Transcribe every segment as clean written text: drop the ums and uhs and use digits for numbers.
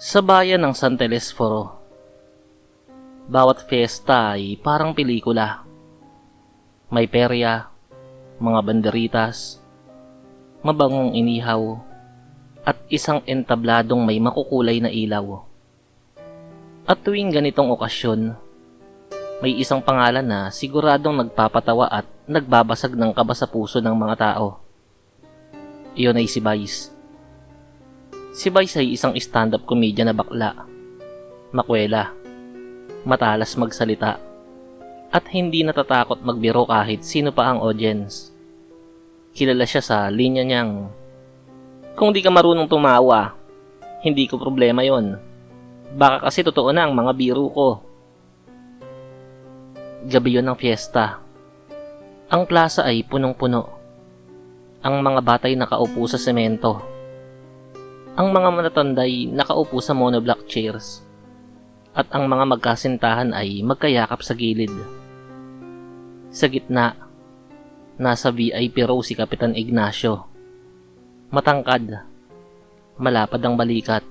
Sa bayan ng San Telesforo, bawat fiesta ay parang pelikula. May perya, mga banderitas, mabangong inihaw, at isang entabladong may makukulay na ilaw. At tuwing ganitong okasyon, may isang pangalan na siguradong nagpapatawa at nagbabasag ng kaba sa puso ng mga tao. Iyon ay si Vice. Si Vice ay isang stand-up comedian na bakla, makwela, matalas magsalita, at hindi natatakot magbiro kahit sino pa ang audience. Kilala siya sa linya niyang, "Kung di ka marunong tumawa, hindi ko problema yon. Baka kasi totoo na ang mga biro ko." Gabi yun ng fiesta. Ang plaza ay punong-puno. Ang mga batay nakaupo sa semento. Ang mga manatanday nakaupo sa monoblock chairs. At ang mga magkasintahan ay magkayakap sa gilid. Sa gitna, nasa VIP row si Kapitan Ignacio. Matangkad, malapad ang balikat.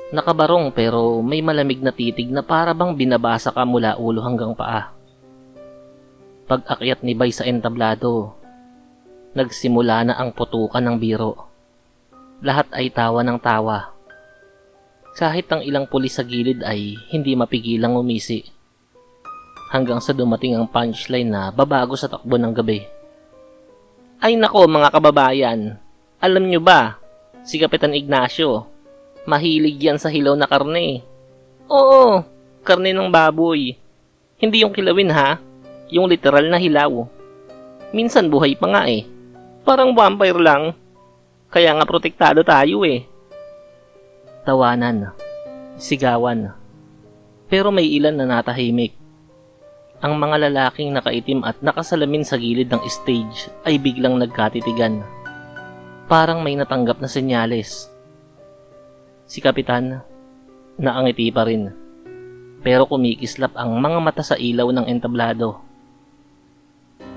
Nakabarong pero may malamig na titig na para bang binabasa ka mula ulo hanggang paa. Pag-akyat ni Bay sa entablado, nagsimula na ang putukan ng biro. Lahat ay tawa ng tawa. Kahit ang ilang pulis sa gilid ay hindi mapigilang umisi. Hanggang sa dumating ang punchline na babago sa takbo ng gabi. "Ay nako mga kababayan, alam nyo ba, si Kapitan Ignacio, mahilig yan sa hilaw na karne. Oo, karne ng baboy. Hindi yung kilawin ha, yung literal na hilaw. Minsan buhay pa nga eh. Parang vampire lang. Kaya nga protektado tayo eh." Tawanan, sigawan. Pero may ilan na natahimik. Ang mga lalaking nakaitim at nakasalamin sa gilid ng stage ay biglang nagkatitigan. Parang may natanggap na senyales. Si Kapitan, naangiti pa rin. Pero kumikislap ang mga mata sa ilaw ng entablado.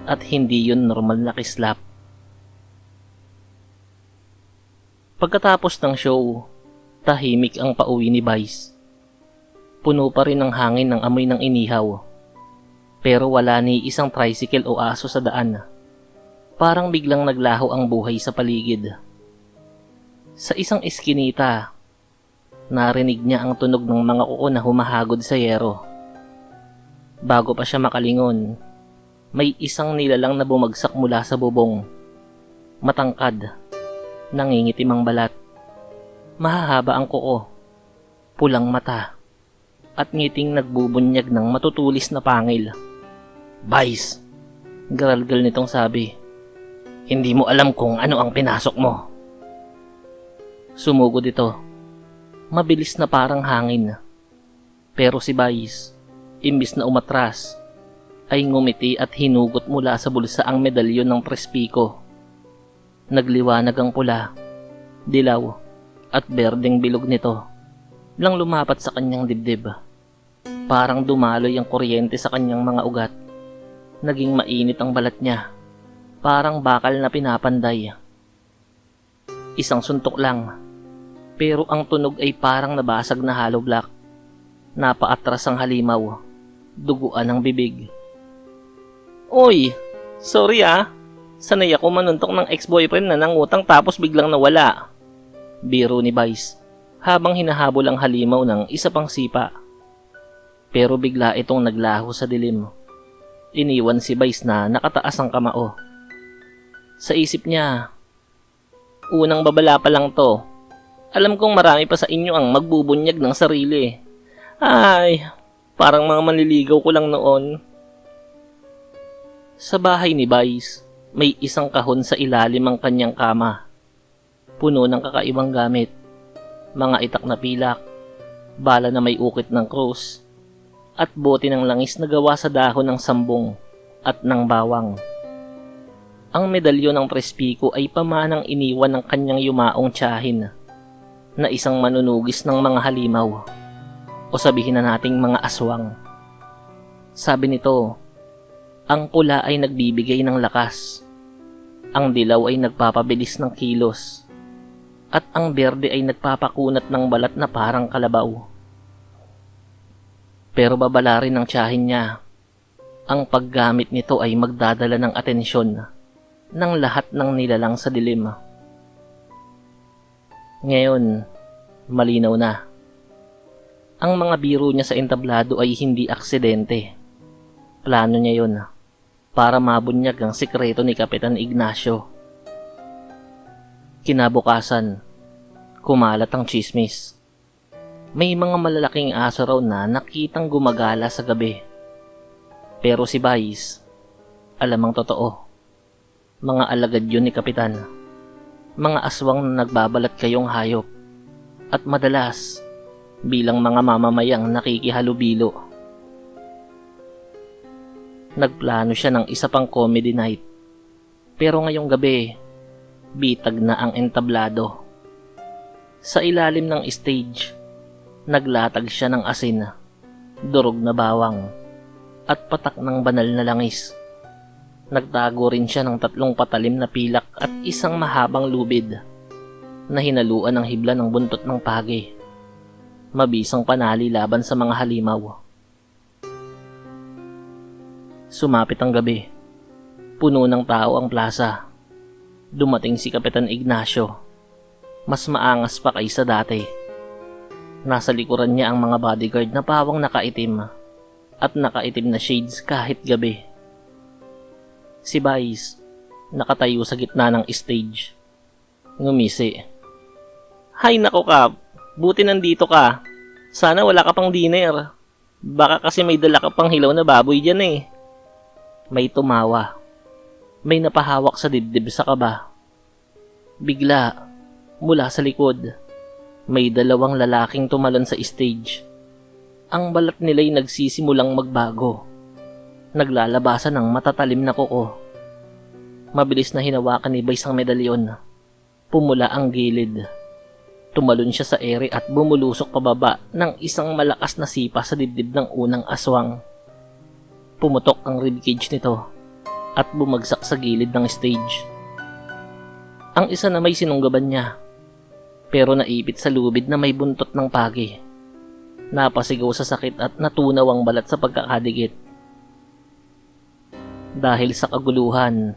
At hindi yun normal na kislap. Pagkatapos ng show, tahimik ang pauwi ni Vice. Puno pa rin ng hangin ng amoy ng inihaw. Pero wala ni isang tricycle o aso sa daan. Parang biglang naglaho ang buhay sa paligid. Sa isang eskinita, narinig niya ang tunog ng mga kuko na humahagod sa yero. Bago pa siya makalingon, may isang nilalang na bumagsak mula sa bubong. Matangkad, nangingitim ang balat. Mahahaba ang kuko, pulang mata, at ngiting nagbubunyag ng matutulis na pangil. "Vice," garalgal nitong sabi, "hindi mo alam kung ano ang pinasok mo." Sumugod ito, mabilis na parang hangin. Pero si Vice, imbis na umatras, ay ngumiti at hinugot mula sa bulsa ang medalyon ng prespiko. Nagliwanag ang pula, dilaw, at berdeng bilog nito lang lumapat sa kanyang dibdib. Parang dumaloy ang kuryente sa kanyang mga ugat. Naging mainit ang balat niya, parang bakal na pinapanday. Isang suntok lang, pero ang tunog ay parang nabasag na hollow block. Napaatras ang halimaw, duguan ang bibig. "Oy, sorry sanay ako manuntok ng ex-boyfriend na nangutang tapos biglang nawala." Biro ni Vice, habang hinahabol ang halimaw ng isa pang sipa. Pero bigla itong naglaho sa dilim. Iniwan si Vice na nakataas ang kamao. Sa isip niya, unang babala pa lang to. Alam kong marami pa sa inyo ang magbubunyag ng sarili. Ay, parang mga manliligaw ko lang noon. Sa bahay ni Vice, may isang kahon sa ilalim ang kanyang kama. Puno ng kakaibang gamit, mga itak na pilak, bala na may ukit ng krus, at bote ng langis na gawa sa dahon ng sambong at ng bawang. Ang medalyon ng prespiko ay pamanang iniwan ng kanyang yumaong tiyahin na isang manunugis ng mga halimaw, o sabihin na nating mga aswang. Sabi nito, ang pula ay nagbibigay ng lakas, ang dilaw ay nagpapabilis ng kilos, at ang berde ay nagpapakunat ng balat na parang kalabaw. Pero babala rin ng tiyahin niya. Ang paggamit nito ay magdadala ng atensyon ng lahat ng nilalang sa dilim. Ngayon, malinaw na. Ang mga biro niya sa entablado ay hindi aksidente. Plano niya yon para mabunyag ang sikreto ni Kapitan Ignacio. Kinabukasan, kumalat ang tsismis. May mga malalaking aso raw na nakitang gumagala sa gabi. Pero si Vice, alam ang totoo. Mga alagad yun ni Kapitan. Mga aswang na nagbabalat kayong hayop. At madalas, bilang mga mamamayang nakikihalubilo. Nagplano siya ng isa pang comedy night. Pero ngayong gabi, bitag na ang entablado. Sa ilalim ng stage, naglatag siya ng asin, durog na bawang, at patak ng banal na langis. Nagtago rin siya ng 3 patalim na pilak at isang mahabang lubid na hinaluan ng hibla ng buntot ng pagi. Mabisang panali laban sa mga halimaw. Sumapit ang gabi. Puno ng tao ang plaza. Dumating si Kapitan Ignacio. Mas maangas pa kaysa dati. Nasa likuran niya ang mga bodyguard na pawang nakaitim at nakaitim na shades kahit gabi. Si Vice, nakatayo sa gitna ng stage. Ngumisi. Hay nako Kap, buti nandito ka. Sana wala ka pang dinner. Baka kasi may dala ka pang hilaw na baboy dyan eh. May tumawa. May napahawak sa dibdib sa kaba. Bigla, mula sa likod, may 2 lalaking tumalon sa stage. Ang balat nila'y nagsisimulang magbago. Naglalabasan ng matatalim na kuko. Mabilis na hinawakan ni Vice ang medalyon. Pumula ang gilid. Tumalon siya sa ere at bumulusok pababa ng isang malakas na sipa sa dibdib ng unang aswang. Pumutok ang ribcage nito at bumagsak sa gilid ng stage. Ang isa na may sinunggaban niya, pero naipit sa lubid na may buntot ng pagi. Napasigaw sa sakit at natunaw ang balat sa pagkakadikit. Dahil sa kaguluhan,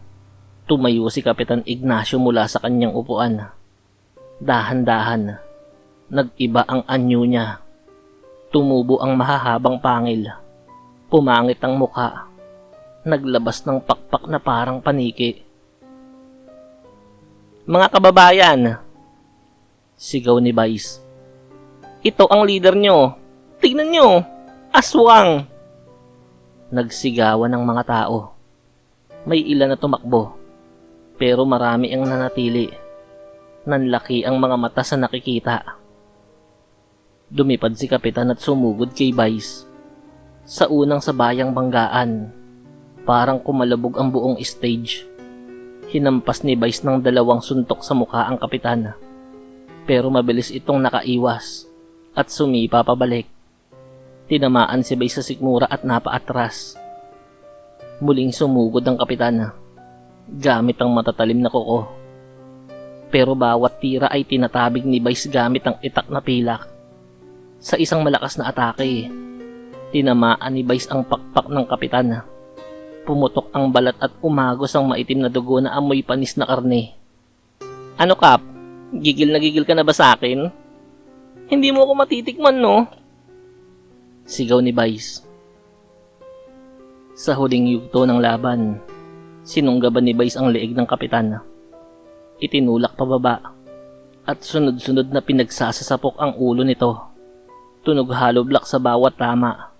tumayo si Kapitan Ignacio mula sa kanyang upuan. Dahan-dahan, nag-iba ang anyo niya. Tumubo ang mahahabang pangil. Pumangit ang mukha. Naglabas ng pakpak na parang paniki. Mga kababayan, sigaw ni Vice. Ito ang leader nyo. Tignan nyo, aswang. Nagsigawan ng mga tao. May ilan na tumakbo, pero marami ang nanatili. Nanlaki ang mga mata sa nakikita. Dumipad si Kapitan at sumugod kay Vice. Sa unang sabayang banggaan, parang kumalabog ang buong stage. Hinampas ni Vice ng 2 suntok sa mukha ang Kapitan. Pero mabilis itong nakaiwas at sumipa pabalik. Tinamaan si Vice sa sikmura at napaatras. Muling sumugod ang Kapitan gamit ang matatalim na kuko. Pero bawat tira ay tinatabig ni Vice gamit ang itak na pilak. Sa isang malakas na atake, tinamaan ni Vice ang pakpak ng Kapitan. Pumutok ang balat at umagos ang maitim na dugo na amoy panis na karne. Ano Kap? Gigil na gigil ka na ba sa akin? Hindi mo ako matitikman no? Sigaw ni Vice. Sa huling yugto ng laban, sinunggaban ni Vice ang leeg ng Kapitan. Itinulak pababa at sunod-sunod na pinagsasasapok ang ulo nito. Tunog hollow block sa bawat tama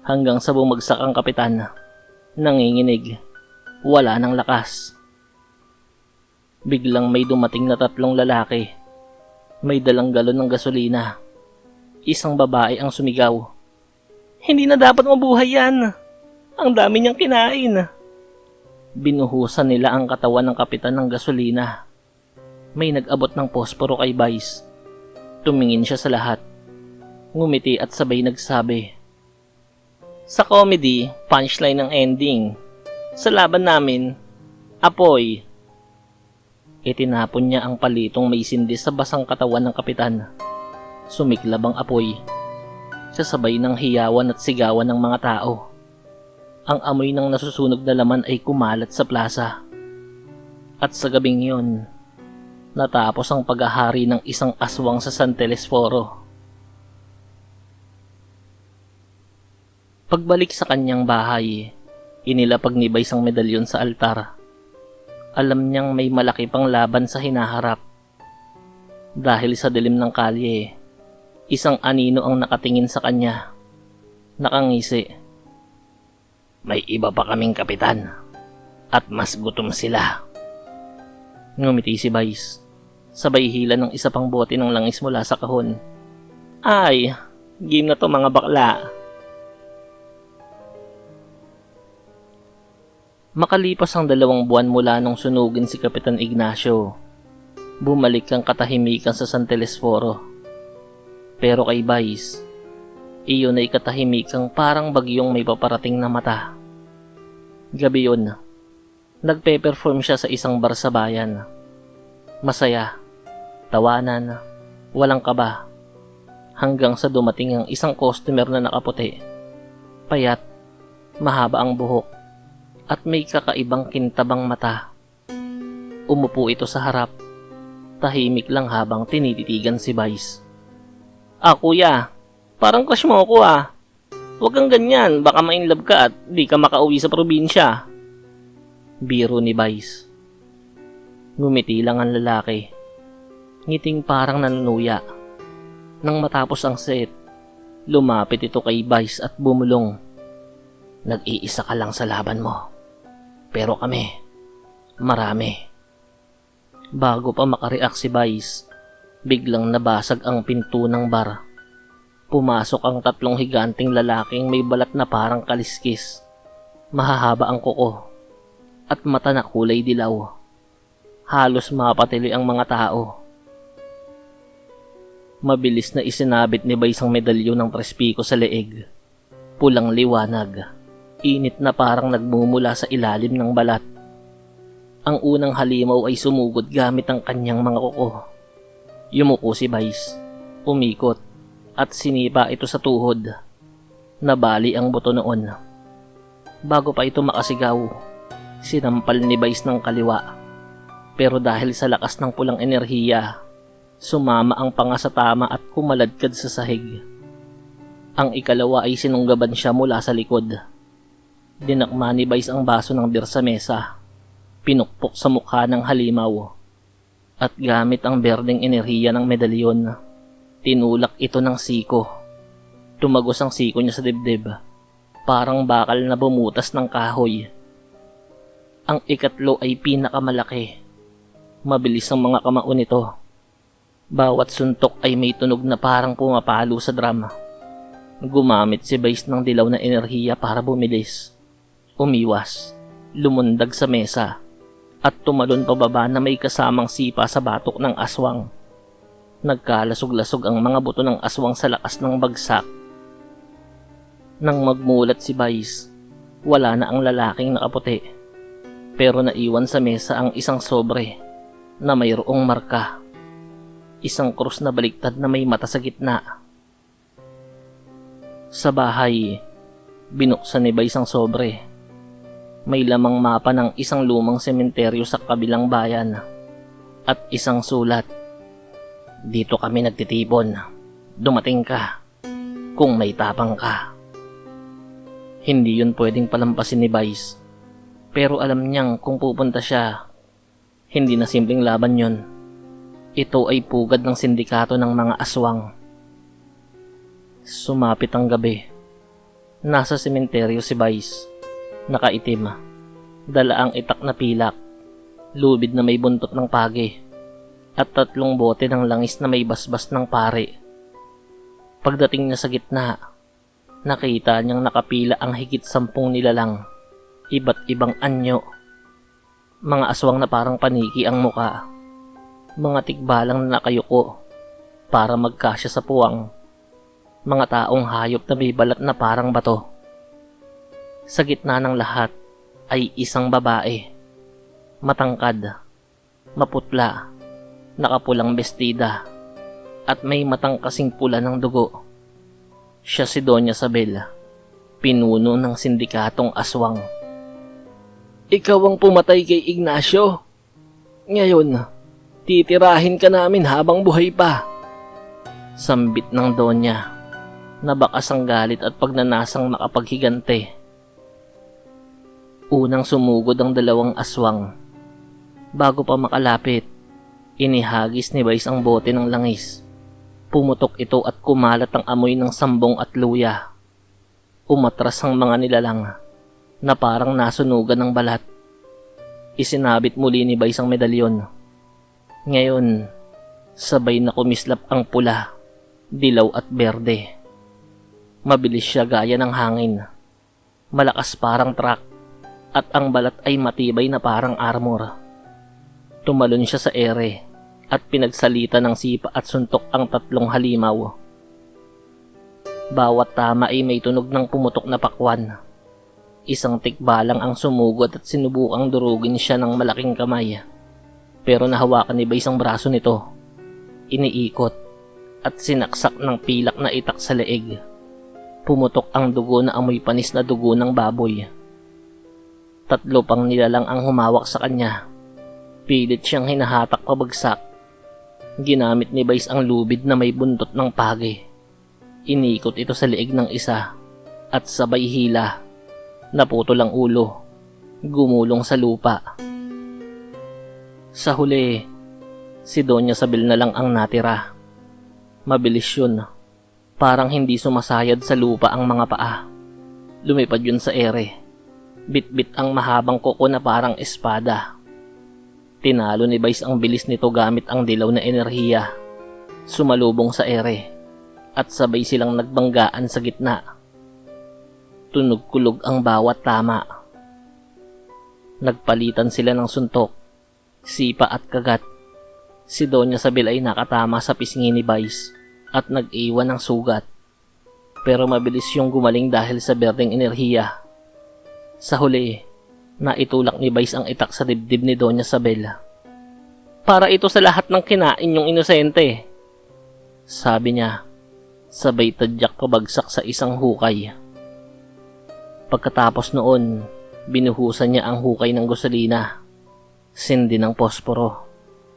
hanggang sa bumagsak ang Kapitan. Nanginginig. Wala ng lakas. Biglang may dumating na 3 lalaki. May dalang galon ng gasolina. Isang babae ang sumigaw. Hindi na dapat mabuhay yan. Ang dami niyang kinain. Binuhusan nila ang katawan ng Kapitan ng gasolina. May nag-abot ng posporo kay Vice. Tumingin siya sa lahat. Ngumiti at sabay nagsabi. Sa comedy, punchline ng ending. Sa laban namin, apoy. Itinapon niya ang palitong may sindi sa basang katawan ng kapitan. Sumiklab ang apoy. Kasabay ng hiyawan at sigawan ng mga tao. Ang amoy ng nasusunog na laman ay kumalat sa plaza. At sa gabing yun, natapos ang paghahari ng isang aswang sa San Telesforo. Pagbalik sa kanyang bahay, inilapag ni Vice ang medalyon sa altar. Alam niyang may malaki pang laban sa hinaharap. Dahil sa dilim ng kalye, isang anino ang nakatingin sa kanya. Nakangisi. May iba pa kaming kapitan at mas gutom sila. Ngumiti si Vice. Sabay hila ng isa pang bote ng langis mula sa kahon. Ay, game na to mga bakla. Makalipas ang 2 buwan mula nung sunugin si Kapitan Ignacio, bumalik ang katahimikan sa San Telesforo. Pero kay Vice, iyon ay katahimikang parang bagyong may paparating na mata. Gabi yun, nagpe-perform siya sa isang bar sa bayan. Masaya, tawanan, walang kaba. Hanggang sa dumating ang isang customer na nakaputi. Payat, mahaba ang buhok, at may kakaibang kintabang mata. Umupo ito sa harap, tahimik lang habang tinititigan si Vice. Kuya, parang crush mo ako Huwag kang ganyan, baka ma-inlove ka at di ka makauwi sa probinsya. Biro ni Vice. Ngumiti lang ang lalaki. Ngiting parang nanunuya. Nang matapos ang set, lumapit ito kay Vice at bumulong. Nag-iisa ka lang sa laban mo. Pero kami, marami. Bago pa makareact si Vice, biglang nabasag ang pinto ng bar. Pumasok ang 3 higanting lalaking may balat na parang kaliskis. Mahahaba ang kuko at mata na kulay dilaw. Halos mapatili ang mga tao. Mabilis na isinabit ni Vice ang medalyon ng 3 piko sa leeg. Pulang liwanag. Init na parang nagmumula sa ilalim ng balat. Ang unang halimaw ay sumugod gamit ang kanyang mga kuko. Yumuko si Vice, umikot, at sinipa ito sa tuhod. Nabali ang buto noon. Bago pa ito makasigaw, sinampal ni Vice ng kaliwa. Pero dahil sa lakas ng pulang enerhiya, sumama ang panga sa tama at kumaladkad sa sahig. Ang ikalawa ay sinunggaban siya mula sa likod. Dinakma ni Vice ang baso ng beer sa mesa. Pinukpok sa mukha ng halimaw. At gamit ang berdeng enerhiya ng medalyon, tinulak ito ng siko. Tumagos ang siko niya sa dibdib. Parang bakal na bumutas ng kahoy. Ang ikatlo ay pinakamalaki. Mabilis ang mga kamao nito. Bawat suntok ay may tunog na parang pumapalo sa drum. Gumamit si Vice ng dilaw na enerhiya para bumilis. Umiwas, lumundag sa mesa, at tumalon pababa na may kasamang sipa sa batok ng aswang. Nagkalasog-lasog ang mga buto ng aswang sa lakas ng bagsak. Nang magmulat si Vice, wala na ang lalaking nakaputi. Pero naiwan sa mesa ang isang sobre na mayroong marka. Isang krus na baliktad na may mata sa gitna. Sa bahay, binuksan ni Vice ang sobre. May lamang mapa ng isang lumang sementeryo sa kabilang bayan at isang sulat. Dito kami nagtitipon. Dumating ka. Kung may tapang ka. Hindi yun pwedeng palampasin ni Vice. Pero alam niyang kung pupunta siya, hindi na simpleng laban yun. Ito ay pugad ng sindikato ng mga aswang. Sumapit ang gabi. Nasa sementeryo si Vice. Nakaitim. Dala ang itak na pilak. Lubid na may buntot ng pagi. At 3 bote ng langis na may basbas ng pare. Pagdating niya sa gitna, nakita niyang nakapila ang higit 10 nilalang. Iba't ibang anyo. Mga aswang na parang paniki ang muka. Mga tikbalang na nakayuko para magkasya sa puwang. Mga taong hayop na may balat na parang bato. Sa gitna ng lahat ay isang babae. Matangkad, Maputla, nakapulang bestida, at may matang kasing pula ng dugo. Siya si Doña Sabel, pinuno ng sindikatong aswang. Ikaw ang pumatay kay Ignacio. Ngayon, titirahin ka namin habang buhay pa. Sambit ng Donya, na bakas ang galit at pagnanasang makapaghigante. Unang sumugod ang dalawang aswang. Bago pa makalapit, inihagis ni Vice ang bote ng langis. Pumutok ito at kumalat ang amoy ng sambong at luya. Umatras ang mga nilalang na parang nasunugan ng balat. Isinabit muli ni Vice ang medalyon. Ngayon, sabay na kumislap ang pula, dilaw at berde. Mabilis siya gaya ng hangin. Malakas parang truck at ang balat ay matibay na parang armor. Tumalon siya sa ere at pinagsalita ng sipa at suntok ang tatlong halimaw. Bawat tama ay may tunog ng pumutok na pakwan. Isang tikbalang ang sumugod at sinubukang durugin siya ng malaking kamay. Pero nahawakan ni Vice ang braso nito. Iniikot at sinaksak ng pilak na itak sa leeg. Pumutok ang dugo na amoy panis na dugo ng baboy. Tatlo pang nilalang ang humawak sa kanya. Pilit siyang hinahatak pabagsak. Ginamit ni Vice ang lubid na may buntot ng pagi. Inikot ito sa leeg ng isa at sabay hila. Naputol ang ulo. Gumulong sa lupa. Sa huli, si Doña Sabel na lang ang natira. Mabilis yun. Parang hindi sumasayad sa lupa ang mga paa. Lumipad yun sa ere. Bit-bit ang mahabang kuko na parang espada. Tinalo ni Vice ang bilis nito gamit ang dilaw na enerhiya. Sumalubong sa ere at sabay silang nagbanggaan sa gitna. Tunog-kulog ang bawat tama. Nagpalitan sila ng suntok, sipa at kagat. Si Doña Sabel ay nakatama sa pisngi ni Vice at nag-iwan ng sugat. Pero mabilis yung gumaling dahil sa berdeng enerhiya. Sa huli, naitulak ni Vice ang itak sa dibdib ni Doña Sabel. Para ito sa lahat ng kinain yung inosente, sabi niya, sabay tadyak pabagsak sa isang hukay. Pagkatapos noon, binuhusan niya ang hukay ng gasolina, sindi ng posporo,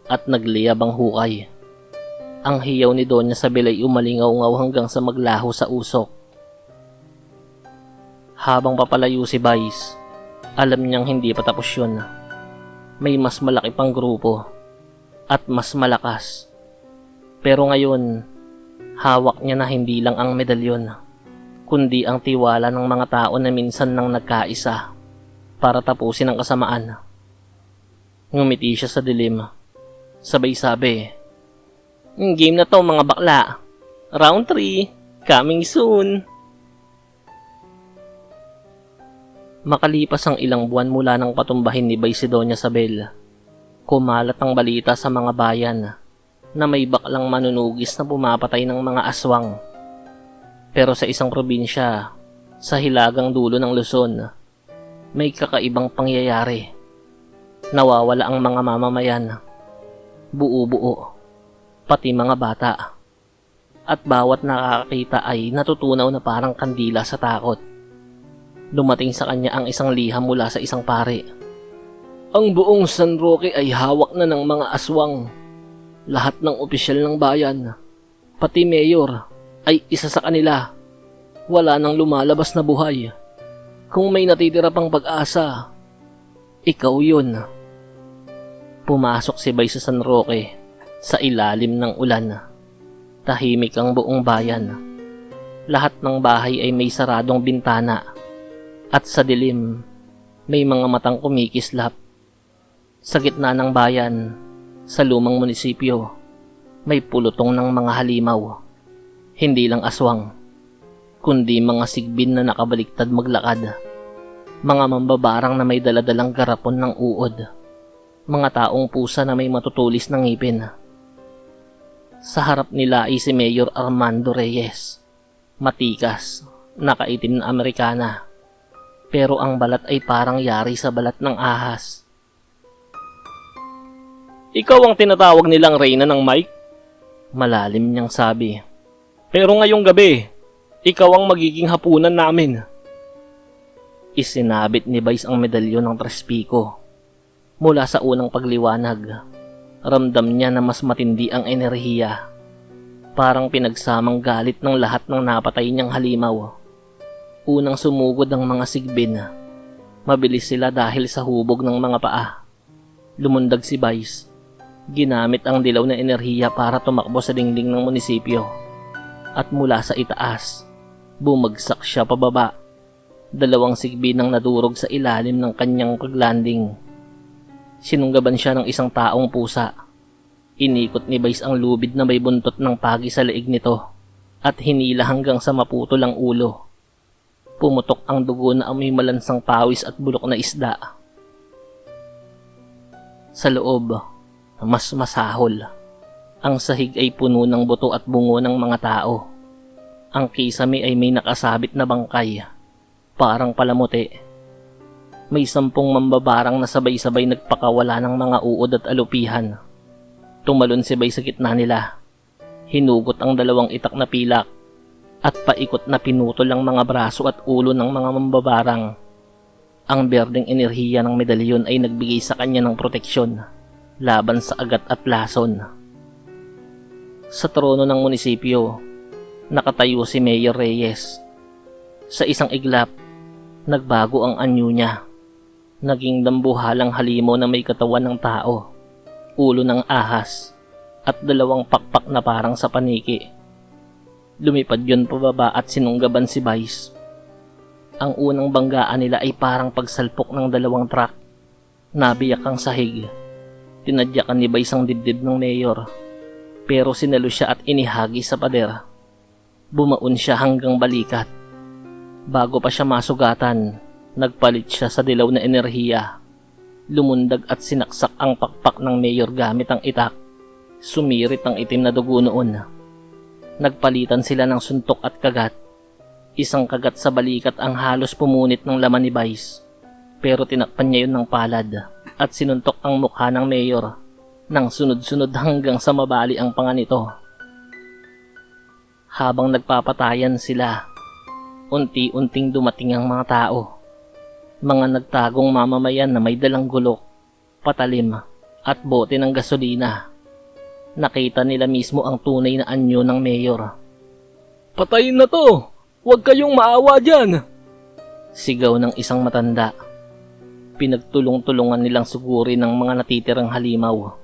at nagliyab ang hukay. Ang hiyaw ni Doña Sabel ay umalingaw-ngaw hanggang sa maglaho sa usok. Habang papalayo si Vice, alam niyang hindi pa tapos yun. May mas malaki pang grupo at mas malakas. Pero ngayon, hawak niya na hindi lang ang medalyon, kundi ang tiwala ng mga tao na minsan nang nagkaisa para tapusin ang kasamaan. Ngumiti siya sa dilim. Sabay sabi, "Game na to mga bakla. Round 3, coming soon." Makalipas ang ilang buwan mula nang patumbahin ni Vice si Doña Sabel, kumalat ang balita sa mga bayan na may baklang manunugis na pumapatay ng mga aswang. Pero sa isang probinsya, sa hilagang dulo ng Luzon, may kakaibang pangyayari. Nawawala ang mga mamamayan, buo-buo, pati mga bata. At bawat nakakakita ay natutunaw na parang kandila sa takot. Dumating sa kanya ang isang liham mula sa isang pare. Ang buong San Roque ay hawak na ng mga aswang. Lahat ng opisyal ng bayan, pati mayor, ay isa sa kanila. Wala nang lumalabas na buhay. Kung may natitira pang pag-asa, ikaw yun. Pumasok si Vice sa San Roque sa ilalim ng ulan. Tahimik ang buong bayan. Lahat ng bahay ay may saradong bintana. At sa dilim, may mga matang kumikislap. Sa gitna ng bayan, sa lumang munisipyo, may pulutong ng mga halimaw. Hindi lang aswang, kundi mga sigbin na nakabaliktad maglakad. Mga mambabarang na may daladalang garapon ng uod. Mga taong pusa na may matutulis ng ngipin. Sa harap nila ay si Mayor Armando Reyes. Matikas, nakaitim na Amerikana. Pero ang balat ay parang yari sa balat ng ahas. Ikaw ang tinatawag nilang Reyna ng Mike? Malalim niyang sabi. Pero ngayong gabi, ikaw ang magiging hapunan namin. Isinabit ni Vice ang medalyon ng Trespico. Mula sa unang pagliwanag, ramdam niya na mas matindi ang enerhiya. Parang pinagsamang galit ng lahat ng napatay niyang halimaw. Unang sumugod ang mga sigbin. Mabilis sila dahil sa hubog ng mga paa. Lumundag si Vice. Ginamit ang dilaw na enerhiya para tumakbo sa dingding ng munisipyo. At mula sa itaas, bumagsak siya pababa. 2 sigbin ang nadurog sa ilalim ng kanyang paglanding. Sinunggaban siya ng isang taong pusa. Inikot ni Vice ang lubid na may buntot ng pagi sa leeg nito at hinila hanggang sa maputol ang ulo. Pumutok ang dugo na amoy malansang pawis at bulok na isda. Sa loob, mas masahol. Ang sahig ay puno ng buto at bungo ng mga tao. Ang kisame ay may nakasabit na bangkay, parang palamuti. May 10 mambabarang na sabay-sabay nagpakawala ng mga uod at alupihan. Tumalon si Bay sa gitna nila. Hinugot ang 2 itak na pilak at paikot na pinutol ang mga braso at ulo ng mga mambabarang. Ang berdeng enerhiya ng medalyon ay nagbigay sa kanya ng proteksyon laban sa agat at lason. Sa trono ng munisipyo, nakatayo si Mayor Reyes. Sa isang iglap, nagbago ang anyo niya. Naging dambuhalang halimaw na may katawan ng tao, ulo ng ahas, at 2 pakpak na parang sa paniki. Lumipad yun pababa at sinunggaban si Vice. Ang unang banggaan nila ay parang pagsalpok ng 2 truck. Nabiyak ang sahig. Tinadyakan ni Vice ang dibdib ng mayor. Pero sinalo siya at inihagi sa pader. Bumaon siya hanggang balikat. Bago pa siya masugatan, nagpalit siya sa dilaw na enerhiya. Lumundag at sinaksak ang pakpak ng mayor gamit ang itak. Sumirit ang itim na dugo noon. Nagpalitan sila ng suntok at kagat. Isang kagat sa balikat ang halos pumunit ng laman ni Vice. Pero tinakpan niya yun ng palad at sinuntok ang mukha ng mayor nang sunod-sunod hanggang sa mabali ang panga nito. Habang nagpapatayan sila, unti-unting dumating ang mga tao. Mga nagtagong mamamayan na may dalang gulok, patalim at bote ng gasolina. Nakita nila mismo ang tunay na anyo ng mayor. "Patayin na to! Huwag kayong maawa dyan!" Sigaw ng isang matanda. Pinagtulong-tulungan nilang suguri ng mga natitirang halimaw,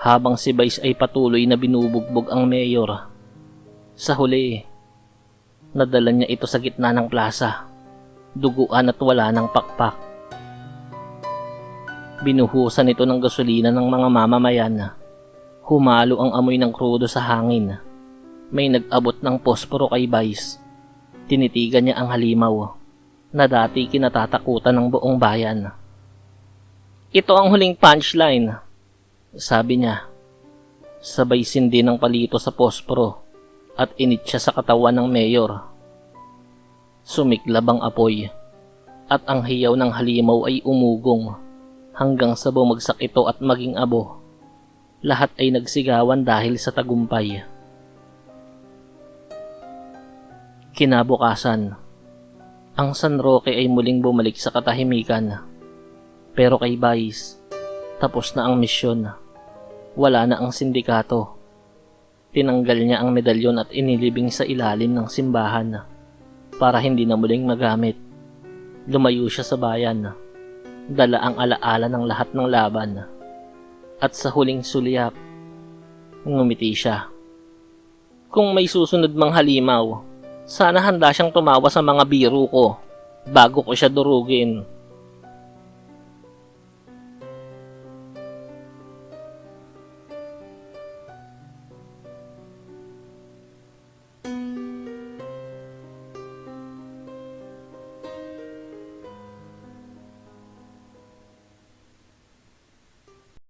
habang si Vice ay patuloy na binubugbog ang mayor. Sa huli, nadala niya ito sa gitna ng plaza, duguan at wala ng pakpak. Binuhusan ito ng gasolina ng mga mamamayan. Humalo ang amoy ng krudo sa hangin. May nag-abot ng posporo kay Vice. Tinitigan niya ang halimaw na dati kinatatakutan ng buong bayan. "Ito ang huling punchline," sabi niya. Sabay sindi ng palito sa posporo at init siya sa katawan ng mayor. Sumiklab ang apoy at ang hiyaw ng halimaw ay umugong hanggang sa bumagsak ito at maging abo. Lahat ay nagsigawan dahil sa tagumpay. Kinabukasan, ang San Roque ay muling bumalik sa katahimikan. Pero kay Vice, tapos na ang misyon. Wala na ang sindikato. Tinanggal niya ang medalyon at inilibing sa ilalim ng simbahan para hindi na muling magamit. Lumayo siya sa bayan. Dala ang alaala ng lahat ng laban. At sa huling sulyap, ngumiti siya. Kung may susunod mang halimaw, sana handa siyang tumawa sa mga biro ko bago ko siya durugin.